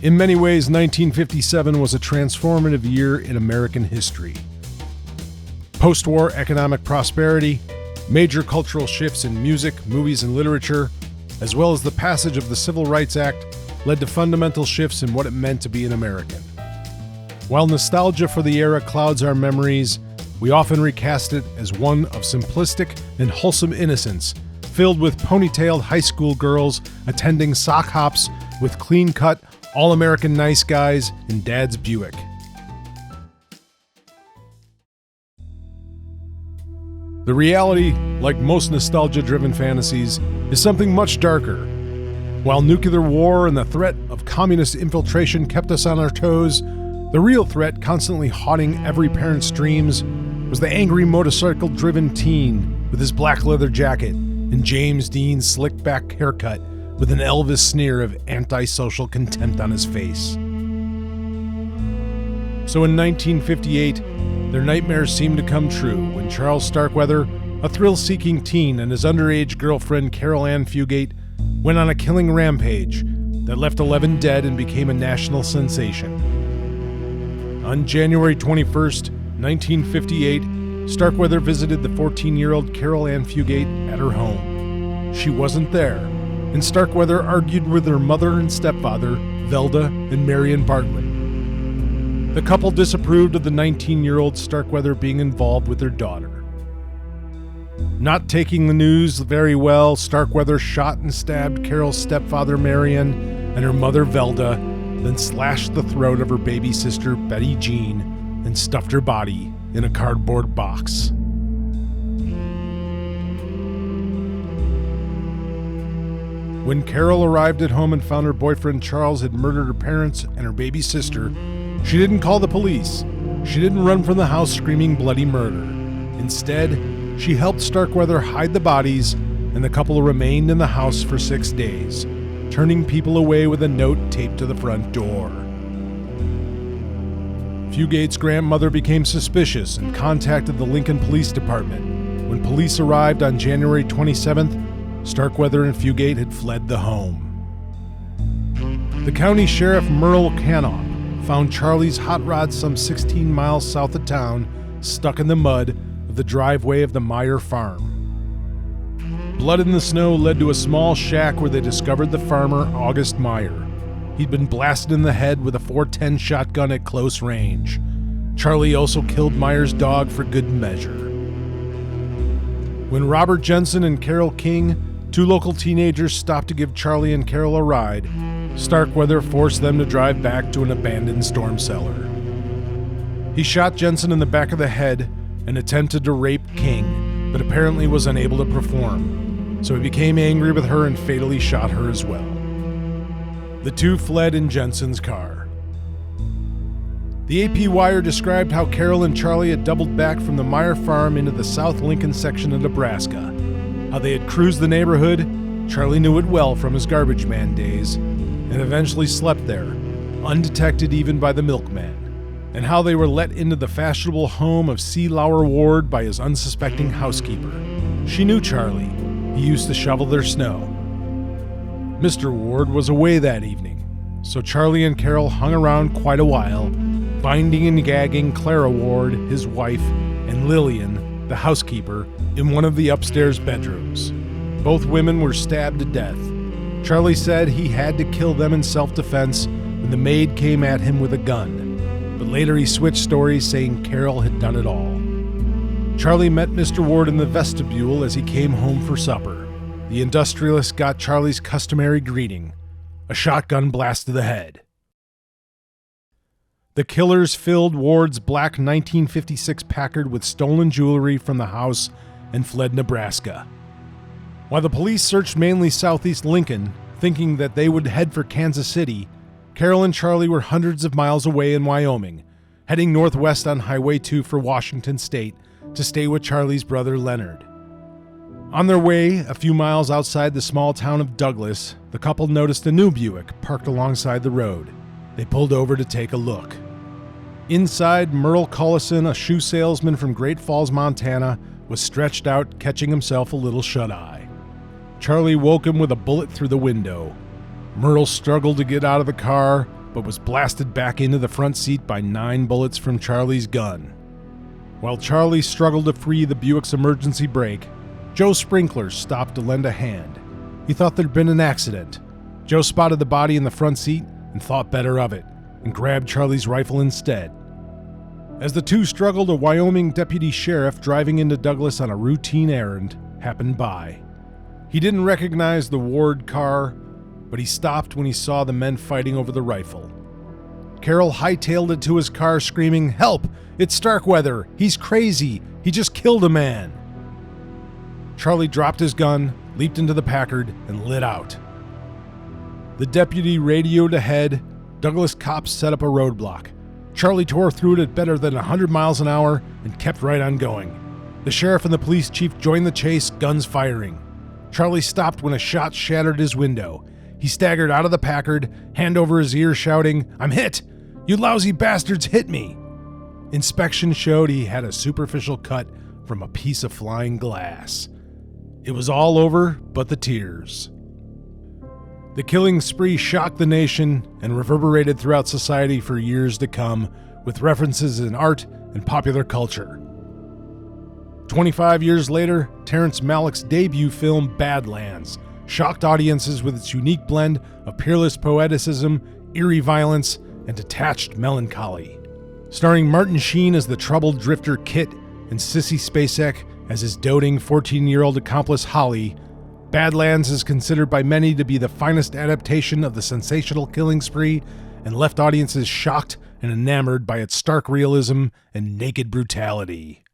In many ways, 1957 was a transformative year in American history. Post-war economic prosperity, major cultural shifts in music, movies, and literature, as well as the passage of the Civil Rights Act, led to fundamental shifts in what it meant to be an American. While nostalgia for the era clouds our memories, we often recast it as one of simplistic and wholesome innocence, filled with ponytailed high school girls attending sock hops with clean-cut, all-American nice guys in Dad's Buick. The reality, like most nostalgia-driven fantasies, is something much darker. While nuclear war and the threat of communist infiltration kept us on our toes, the real threat constantly haunting every parent's dreams was the angry motorcycle-driven teen with his black leather jacket and James Dean's slick-back haircut with an Elvis sneer of antisocial contempt on his face. So in 1958, their nightmares seemed to come true when Charles Starkweather, a thrill-seeking teen, and his underage girlfriend Caril Ann Fugate went on a killing rampage that left 11 dead and became a national sensation. On January 21st, 1958, Starkweather visited the 14-year-old Caril Ann Fugate at her home. She wasn't there, and Starkweather argued with her mother and stepfather, Velda and Marion Bartlett. The couple disapproved of the 19-year-old Starkweather being involved with their daughter. Not taking the news very well, Starkweather shot and stabbed Caril's stepfather, Marion, and her mother, Velda, then slashed the throat of her baby sister, Betty Jean, and stuffed her body in a cardboard box. When Caril arrived at home and found her boyfriend Charles had murdered her parents and her baby sister, she didn't call the police. She didn't run from the house screaming bloody murder. Instead, she helped Starkweather hide the bodies, and the couple remained in the house for 6 days, turning people away with a note taped to the front door. Fugate's grandmother became suspicious and contacted the Lincoln Police Department. When police arrived on January 27th, Starkweather and Fugate had fled the home. The county sheriff, Merle Canoff, found Charlie's hot rod some 16 miles south of town, stuck in the mud of the driveway of the Meyer farm. Blood in the snow led to a small shack where they discovered the farmer, August Meyer. He'd been blasted in the head with a .410 shotgun at close range. Charlie also killed Meyer's dog for good measure. When Robert Jensen and Carol King, two local teenagers, stopped to give Charlie and Caril a ride, Starkweather forced them to drive back to an abandoned storm cellar. He shot Jensen in the back of the head and attempted to rape King, but apparently was unable to perform, so he became angry with her and fatally shot her as well. The two fled in Jensen's car. The AP Wire described how Caril and Charlie had doubled back from the Meyer farm into the South Lincoln section of Nebraska, how they had cruised the neighborhood, Charlie knew it well from his garbage man days, and eventually slept there, undetected even by the milkman, and how they were let into the fashionable home of C. Lauer Ward by his unsuspecting housekeeper. She knew Charlie. He used to shovel their snow. Mr. Ward was away that evening, so Charlie and Caril hung around quite a while, binding and gagging Clara Ward, his wife, and Lillian, the housekeeper, in one of the upstairs bedrooms. Both women were stabbed to death. Charlie said he had to kill them in self-defense when the maid came at him with a gun, but later he switched stories, saying Caril had done it all. Charlie met Mr. Ward in the vestibule as he came home for supper. The industrialist got Charlie's customary greeting, a shotgun blast to the head. The killers filled Ward's black 1956 Packard with stolen jewelry from the house and fled Nebraska. While the police searched mainly southeast Lincoln, thinking that they would head for Kansas City, Caril and Charlie were hundreds of miles away in Wyoming, heading northwest on Highway 2 for Washington State to stay with Charlie's brother Leonard. On their way, a few miles outside the small town of Douglas, the couple noticed a new Buick parked alongside the road. They pulled over to take a look. Inside, Merle Cullison, a shoe salesman from Great Falls, Montana, was stretched out, catching himself a little shut-eye. Charlie woke him with a bullet through the window. Merle struggled to get out of the car, but was blasted back into the front seat by 9 bullets from Charlie's gun. While Charlie struggled to free the Buick's emergency brake, Joe Sprinkler stopped to lend a hand. He thought there'd been an accident. Joe spotted the body in the front seat and thought better of it, and grabbed Charlie's rifle instead. As the two struggled, a Wyoming deputy sheriff driving into Douglas on a routine errand happened by. He didn't recognize the Ward car, but he stopped when he saw the men fighting over the rifle. Caril hightailed it to his car, screaming, "Help! It's Starkweather! He's crazy! He just killed a man!" Charlie dropped his gun, leaped into the Packard, and lit out. The deputy radioed ahead. Douglas cops set up a roadblock. Charlie tore through it at better than 100 miles an hour and kept right on going. The sheriff and the police chief joined the chase, guns firing. Charlie stopped when a shot shattered his window. He staggered out of the Packard, hand over his ear, shouting, "I'm hit! You lousy bastards hit me!" Inspection showed he had a superficial cut from a piece of flying glass. It was all over but the tears. The killing spree shocked the nation and reverberated throughout society for years to come, with references in art and popular culture. 25 years later, Terrance Mallick's debut film BADLANDS shocked audiences with its unique blend of peerless poeticism, eerie violence, and detached melancholy. Starring Martin Sheen as the troubled drifter Kit and Sissy Spacek as his doting 14-year-old accomplice Holly, BADLANDS is considered by many to be the finest adaptation of the sensational killing spree and left audiences shocked and enamored by its stark realism and naked brutality.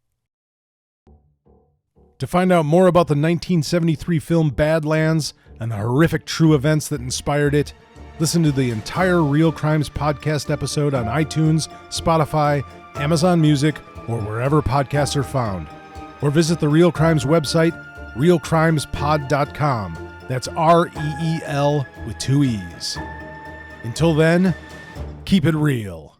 To find out more about the 1973 film BADLANDS and the horrific true events that inspired it, listen to the entire Real Crimes podcast episode on iTunes, Spotify, Amazon Music, or wherever podcasts are found. Or visit the Real Crimes website, realcrimespod.com. That's REEL with 2 E's. Until then, keep it real.